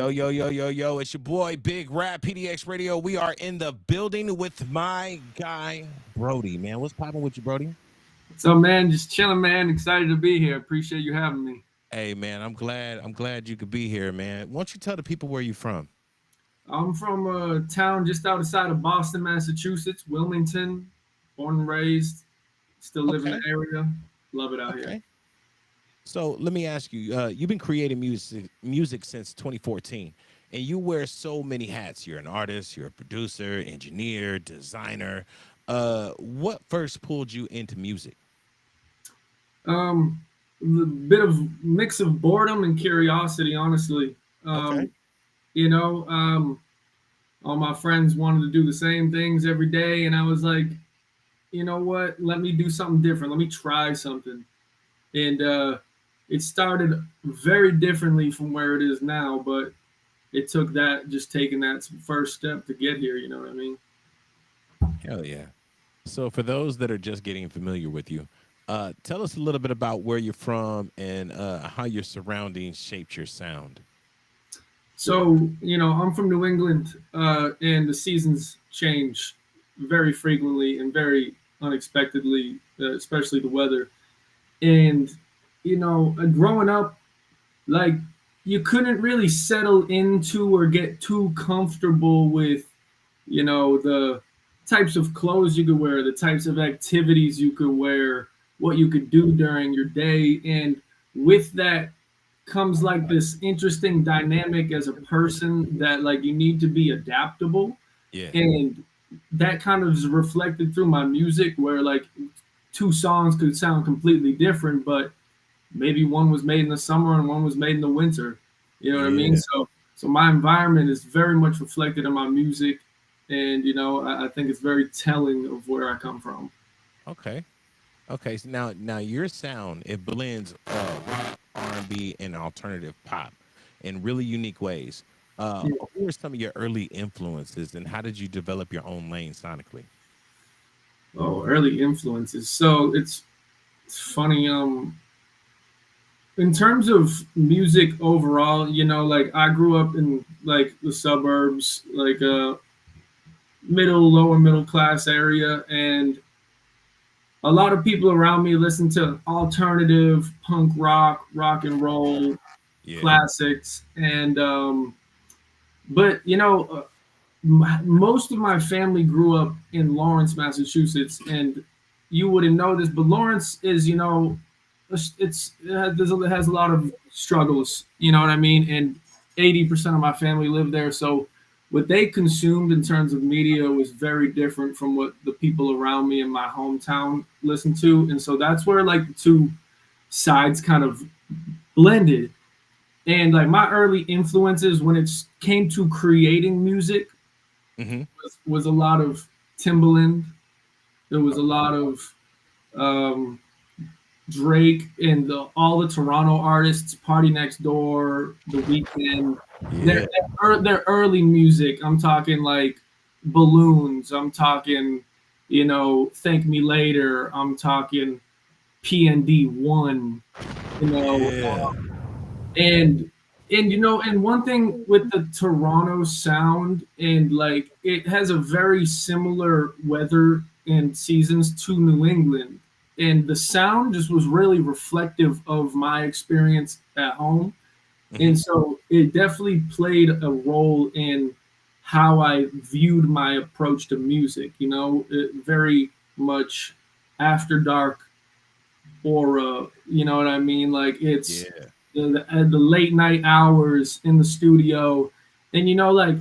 Yo, yo, yo, yo, yo, it's your boy, Big Rap, PDX Radio. We are in the building with my guy, Brody, man. What's popping with you, Brody? So, man, just chilling, man. Excited to be here. Appreciate you having me. Hey, man, I'm glad you could be here, man. Why don't you tell the people where you're from? I'm from a town just outside of Boston, Massachusetts, Wilmington, born and raised. Still live in the Okay, area. Love it out here. okay. So let me ask you, you've been creating music since 2014, and you wear so many hats. You're an artist, you're a producer, engineer, designer. What first pulled you into music? Um, a bit of mix of boredom and curiosity, honestly. Okay. Um, you know, all my friends wanted to do the same things every day, and I was like, you know what? Let me do something different. Let me try something. And it started very differently from where it is now, but it took that just taking that first step to get here. You know what I mean? Hell yeah. So, for those that are just getting familiar with you, tell us a little bit about where you're from and how your surroundings shaped your sound. So I'm from New England, and the seasons change very frequently and very unexpectedly, especially the weather. And growing up, like, you couldn't really settle into or get too comfortable with the types of clothes you could wear, the types of activities you could wear, what you could do during your day. And with that comes like this interesting dynamic as a person that, like, you need to be adaptable. Yeah. And that kind of is reflected through my music, where like two songs could sound completely different, but maybe one was made in the summer and one was made in the winter. You know what I mean? Yeah. So my environment is very much reflected in my music, and I think it's very telling of where I come from. Okay. Okay. So now your sound, it blends rock, R&B, and alternative pop in really unique ways. Yeah. Who are some of your early influences, and how did you develop your own lane sonically? Oh, early influences. So it's funny. In terms of music overall, like, I grew up in like the suburbs, like a lower middle class area, and a lot of people around me listen to alternative punk rock, rock and roll Yeah. classics. And but most of my family grew up in Lawrence, Massachusetts, and you wouldn't know this, but Lawrence is, it has a lot of struggles. You know what I mean? And 80% of my family lived there, so what they consumed in terms of media was very different from what the people around me in my hometown listened to, and so that's where like the two sides kind of blended. And like my early influences when it came to creating music Mm-hmm. was a lot of Timbaland. There was a lot of um, Drake and all the Toronto artists, Party Next Door, The Weeknd. Yeah. Their early music. I'm talking like Balloons. I'm talking, Thank Me Later. I'm talking PND1. You know, Yeah. and and one thing with the Toronto sound, and like it has a very similar weather and seasons to New England, and the sound just was really reflective of my experience at home. Mm-hmm. And so it definitely played a role in how I viewed my approach to music. It very much after dark aura. You know what I mean? Like, it's Yeah. the late night hours in the studio, and like,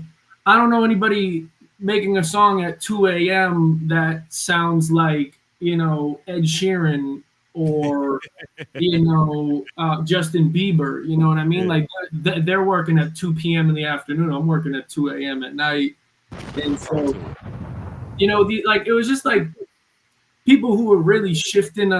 I don't know anybody making a song at 2 a.m. that sounds like Ed Sheeran or Justin Bieber. You know what I mean? Yeah. Like, they're working at 2 p.m. in the afternoon. I'm working at 2 a.m. at night, and so Absolutely. like, it was just like people who were really shifting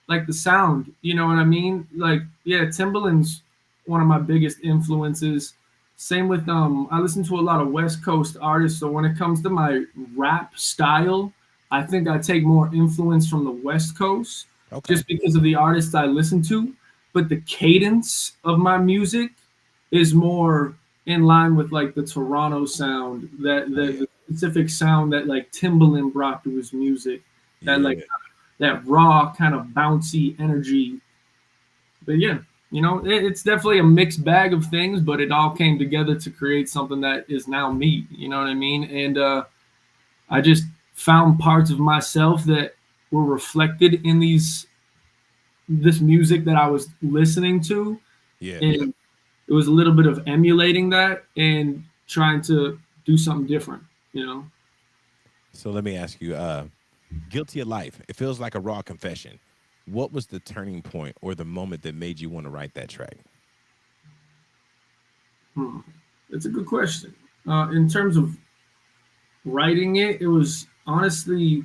like the sound. You know what I mean? Like, yeah, Timbaland's one of my biggest influences. Same with I listen to a lot of West Coast artists, so when it comes to my rap style, I think I take more influence from the West Coast Okay. just because of the artists I listen to. But the cadence of my music is more in line with like the Toronto sound, that Oh yeah, the specific sound that like Timbaland brought to his music, that like yeah. that raw kind of bouncy energy. But yeah, it's definitely a mixed bag of things, but it all came together to create something that is now me. You know what I mean? And I just found parts of myself that were reflected in this music that I was listening to, Yeah. and it was a little bit of emulating that and trying to do something different. You know, So let me ask you, Guilty of Life. It feels like a raw confession. What was the turning point or the moment that made you want to write that track? hmm. It's a good question. In terms of writing it, it was honestly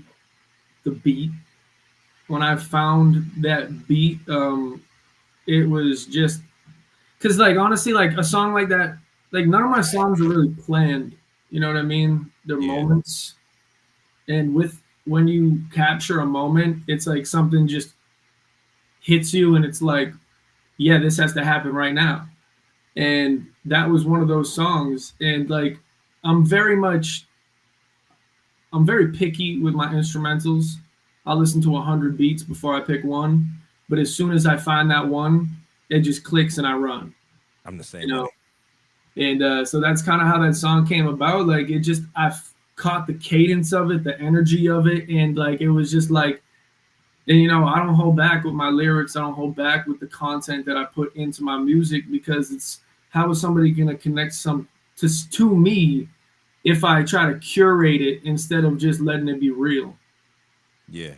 the beat. When I found that beat, it was just because, like, honestly, like a song like that, like none of my songs are really planned. You know what I mean? They're Yeah. moments, and with when you capture a moment, it's like something just hits you, and it's like, yeah, this has to happen right now. And that was one of those songs. And like, I'm very much, I'm very picky with my instrumentals. I'll listen to 100 beats before I pick one. But as soon as I find that one, it just clicks and I run. I'm the You same way. know, and so that's kind of how that song came about. Like it just caught the cadence of it, the energy of it, and like it was just like, and I don't hold back with my lyrics. I don't hold back with the content that I put into my music, because it's, how is somebody gonna connect some to me if I try to curate it instead of just letting it be real? Yeah.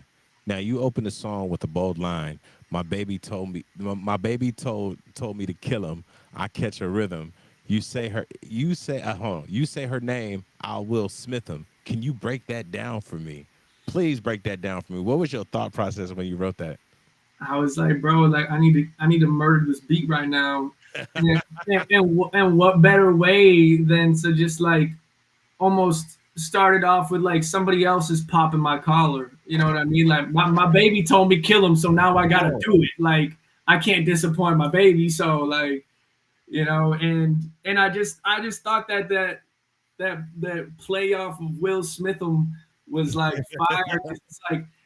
Now you open the song with a bold line. My baby told me to kill him. I catch a rhythm. You say her name, I will Smith him. Can you break that down for me? Please break that down for me. What was your thought process when you wrote that? I was like, bro, like I need to murder this beat right now, and what better way than to just like almost started off with like somebody else is popping my collar. You know what I mean? Like my baby told me kill him, so now I gotta Yeah. do it. Like I can't disappoint my baby. So like, and I just thought that play off of Will Smitham was like fire.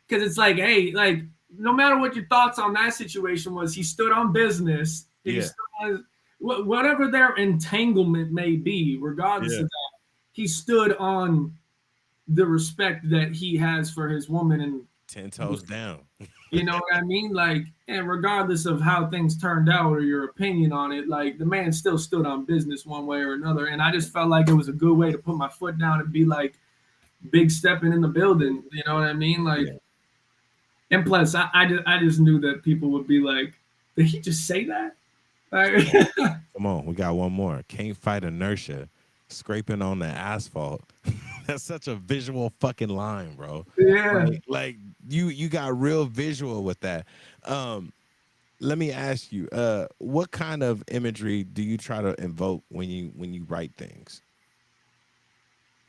Because it's like, hey, like no matter what your thoughts on that situation was, he stood on business. He Yeah. stood on whatever their entanglement may be, regardless Yeah. of that, he stood on the respect that he has for his woman, and 10 toes down. you know what I mean? Like, and regardless of how things turned out or your opinion on it, like the man still stood on business one way or another. And I just felt like it was a good way to put my foot down and be like big stepping in the building. You know what I mean? Like, Yeah. and plus, I just knew that people would be like, did he just say that? Come Like, on. Come on. We got one more. Can't fight inertia. Scraping on the asphalt. That's such a visual fucking line, bro. yeah. Like you got real visual with that. Um, Let me ask you, what kind of imagery do you try to invoke when you write things?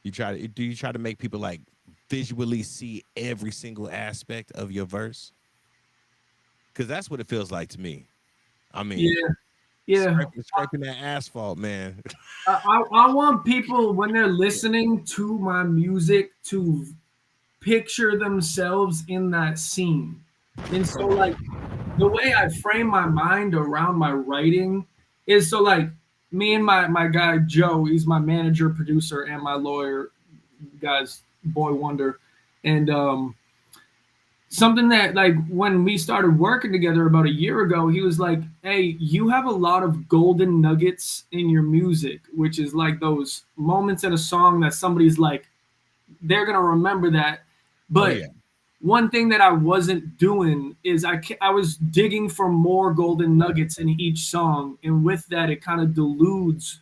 Do you try to make people like visually see every single aspect of your verse? Because that's what it feels like to me. I mean, Yeah. Yeah. scraping that asphalt, man. I want people, when they're listening to my music, to picture themselves in that scene. And so, like, the way I frame my mind around my writing is, so, like, me and my guy Joe, he's my manager, producer, and my lawyer, guys, boy wonder. And something that, like, when we started working together about a year ago, he was like, hey, you have a lot of golden nuggets in your music, which is like those moments in a song that somebody's like, they're gonna remember that. Oh But yeah, one thing that I wasn't doing is I was digging for more golden nuggets in each song, and with that, it kind of deludes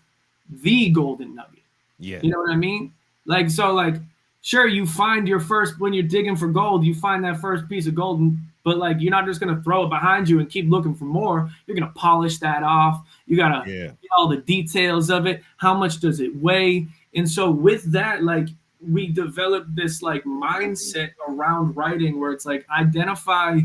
the golden nugget. yeah, You know what I mean? Like, so, like, sure, you find your first, when you're digging for gold, you find that first piece of gold, but like you're not just gonna throw it behind you and keep looking for more. You're gonna polish that off. You gotta yeah, get all the details of it. How much does it weigh? And so with that, like, we developed this like mindset around writing where it's like, identify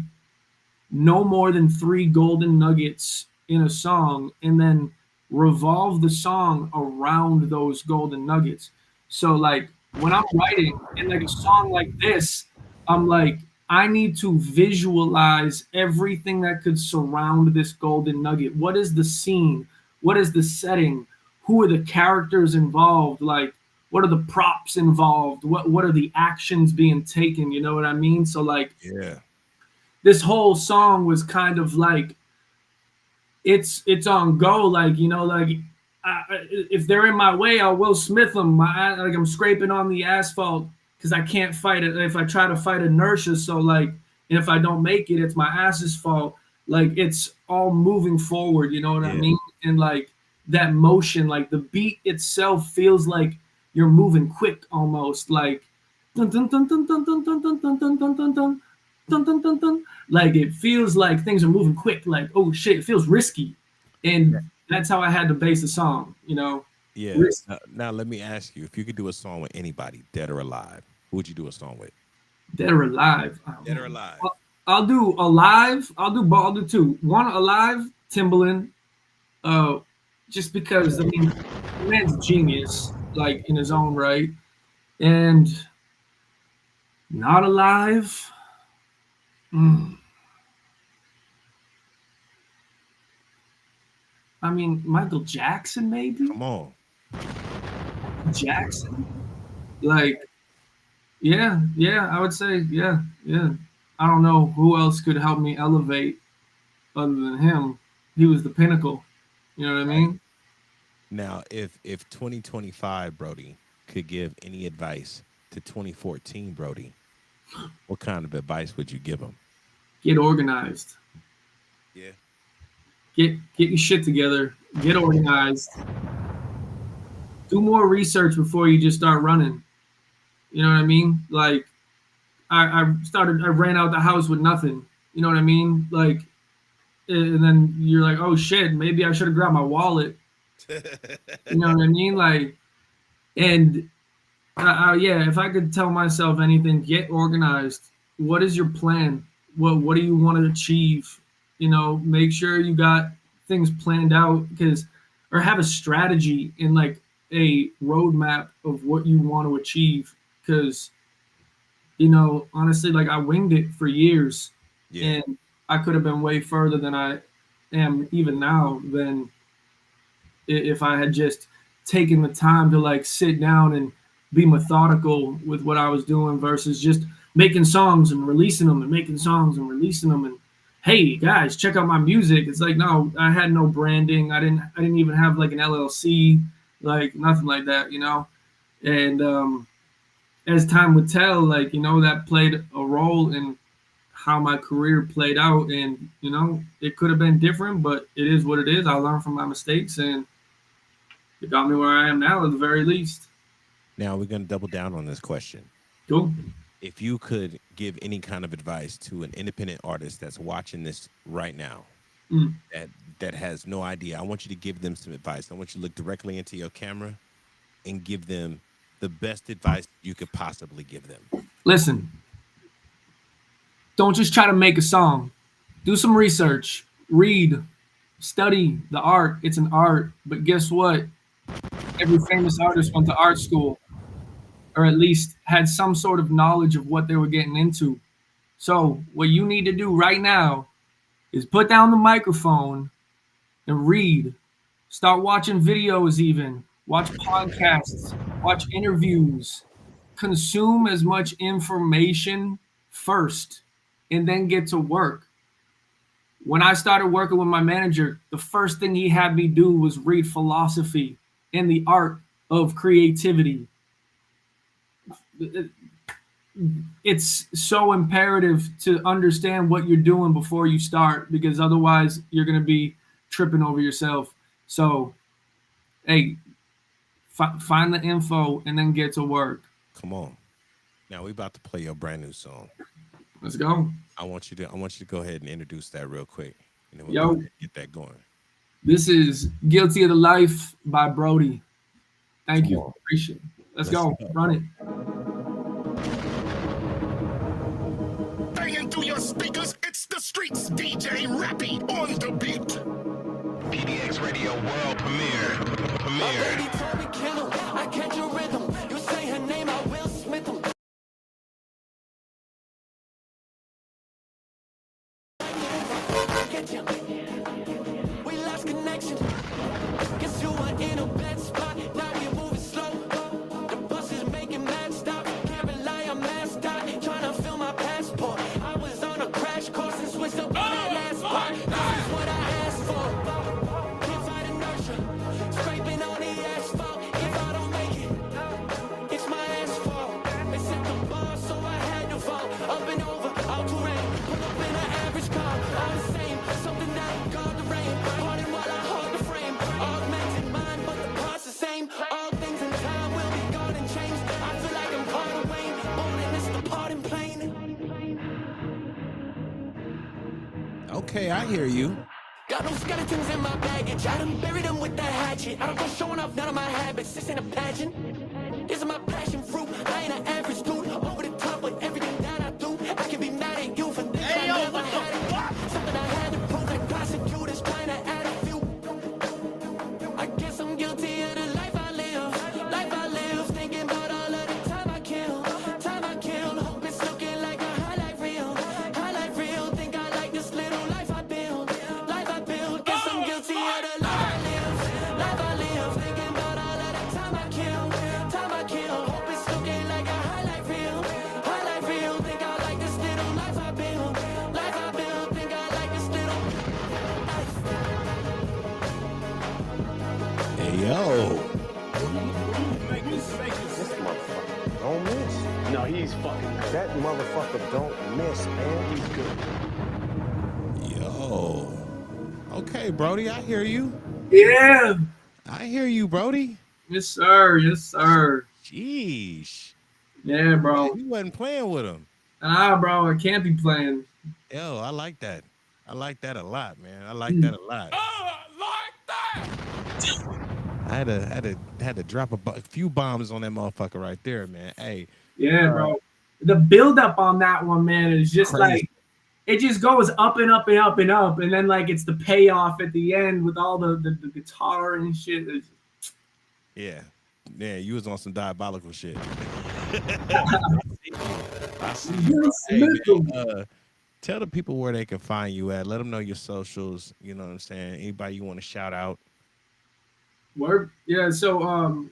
no more than three golden nuggets in a song, and then revolve the song around those golden nuggets. So like when I'm writing in like a song like this, I'm like, I need to visualize everything that could surround this golden nugget. What is the scene? What is the setting? Who are the characters involved? Like, what are the props involved? What are the actions being taken? You know what I mean? So like Yeah. this whole song was kind of like it's on go, like, you know, like if they're in my way, I will Smith them. Like I'm scraping on the asphalt because I can't fight it if I try to fight inertia. So like, and if I don't make it, it's my ass's fault. Like it's all moving forward, you know what I Yeah. mean? And like that motion, like the beat itself feels like you're moving quick almost, like dun dun dun dun dun dun dun dun dun dun dun dun dun dun dun dun dun. Like it feels like things are moving quick. Like, oh shit, it feels risky, and that's how I had to base the song. You know, Yeah. risk. Now let me ask you, if you could do a song with anybody, dead or alive, who would you do a song with? Dead or alive. Dead or alive. I'll do alive. I'll do I'll do two. One alive, Timbaland. Uh, just because I mean, the man's a genius, like in his own right, and not alive. Mm, I mean, Michael Jackson, maybe. Come on. Jackson. Like, yeah, I would say, yeah. I don't know who else could help me elevate other than him. He was the pinnacle. You know what I Right. mean? Now, if 2025 Brody could give any advice to 2014 Brody, what kind of advice would you give him? Get organized. Yeah. Get your shit together. Get organized. Do more research before you just start running. You know what I mean? Like I ran out the house with nothing. You know what I mean? Like, and then you're like, oh shit, maybe I should have grabbed my wallet. You know what I mean? Like, and yeah, if I could tell myself anything, get organized. What is your plan? What do you want to achieve? You know, make sure you got things planned out, because, or have a strategy and like a roadmap of what you want to achieve. Because, you know, honestly, like I winged it for years, Yeah. and I could have been way further than I am even now, than if I had just taken the time to like sit down and be methodical with what I was doing versus just making songs and releasing them and making songs and releasing them. And hey guys, check out my music. It's like, no, I had no branding. I didn't even have like an LLC, like nothing like that, you know. And as time would tell, like, you know, that played a role in how my career played out. And you know, it could have been different, but it is what it is. I learned from my mistakes, and it got me where I am now, at the very least. Now we're gonna double down on this question. Cool. If you could give any kind of advice to an independent artist that's watching this right now, Mm. that has no idea, I want you to give them some advice. I want you to look directly into your camera and give them the best advice you could possibly give them. Listen, don't just try to make a song. Do some research. Read. Study the art. It's an art. But guess what? Every famous artist went to art school, or at least had some sort of knowledge of what they were getting into. So, what you need to do right now is put down the microphone and read. Start watching videos, even. Watch podcasts. Watch interviews. Consume as much information first, and then get to work. When I started working with my manager, the first thing he had me do was read philosophy and the art of creativity. It's so imperative to understand what you're doing before you start, because otherwise you're going to be tripping over yourself. So, hey, find the info and then get to work. Come on. Now we're about to play your brand new song. Let's go. I want you to go ahead and introduce that real quick, and then we'll Yo. go ahead and get that going. This is Guilty of the Life by BRODIE. Thank you. Appreciate it. Let's go. Run it. Banging through your speakers, it's the streets, DJ Rappy on the beat. PDX Radio World Premiere. My baby told me kill him. I catch your rhythm. You say her name, I will smith him. We lost connection. Guess you were in a bad spot. Now we moving slow. The bus is making mad stop. Can't rely on masked out. Trying to fill my passport. I was on a crash course and switched up on that last part. This is what I asked for. Can't fight inertia. Scraping on the asphalt. If I don't make it, it's my asphalt. They set the bar, so I had to fall. Up and over, all terrain. Pull up in an average car, all the same. Something that guard the rain. Parting while I hold the frame. Augmented mind, but the parts the same. All things in time will be gone and changed. I feel like I'm part of Wayne. Born and it's the part in plane. Okay, I hear you. Got no skeletons in my baggage. I done buried them with that hatchet. I don't go showing off none of my habits. This ain't a pageant. This is my passion fruit. I ain't an average dude. Over the top with everything that I do. I can be mad at you for things I never had it. Something I had to prove like prosecutors trying to add a few. I guess I'm guilty of the life I live. Life I live. Thinking about all of the time I kill. Time I kill. Hope it's looking like a highlight reel. Highlight reel. Think I like this little life I build. Life I build. Guess I'm guilty of the life I live. Life I live. Thinking about all of the time I kill. Time I kill. Hope it's looking like a highlight reel. Highlight reel. Think I like this little life I build. Life I build. Think I like this little life. Hey, yo. This motherfucker don't miss. No, he's fucking good. That motherfucker don't miss, man. He's good. Yo. Okay, Brody, I hear you. Yeah. I hear you, Brody. Yes, sir. Yes, sir. Jeez. Yeah, bro. You wasn't playing with him. Nah, bro. I can't be playing. Yo, I like that. I like that a lot, man. I like that a lot. I had to drop a few bombs on that motherfucker right there, man. Hey, Yeah, bro. The buildup on that one, man, is just Crazy. like it just goes up and up and up and up, and then like it's the payoff at the end with all the guitar and shit. yeah, you was on some diabolical shit. I see you. Hey, man, tell the people where they can find you at. Let them know your socials. You know what I'm saying? Anybody you want to shout out? Word. Yeah, so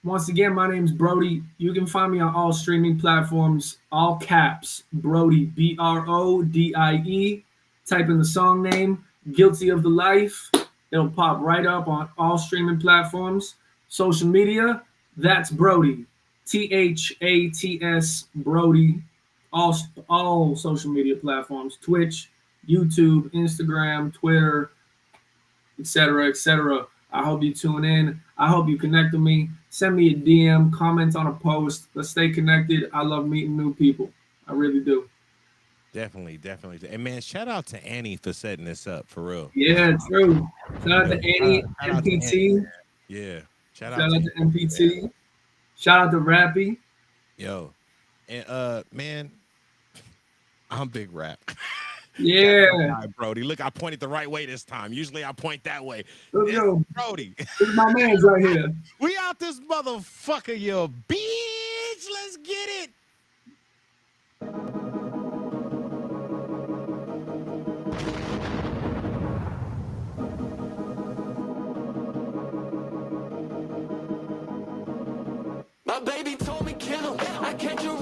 once again, my name's Brody. You can find me on all streaming platforms, all caps, Brody, BRODIE. Type in the song name, Guilty of the Life. It'll pop right up on all streaming platforms. Social media, that's Brody, THATS Brody. All social media platforms, Twitch, YouTube, Instagram, Twitter, etc., etc. I hope you tune in. I hope you connect with me. Send me a DM, comment on a post. Let's stay connected. I love meeting new people. I really do. Definitely. And man, shout out to Annie for setting this up for real. Yeah, true. Shout out to Annie, Shout out to MPT. Annie, yeah. Shout out to MPT. Shout out to Rappy. Yo. And man, I'm Big Rap. Yeah. All right, Brody. Look, I pointed the right way this time. Usually I point that way. Let's go. Brody. This is my man's right here. We out this motherfucker, yo, bitch. Let's get it. My baby told me kill him. I catch your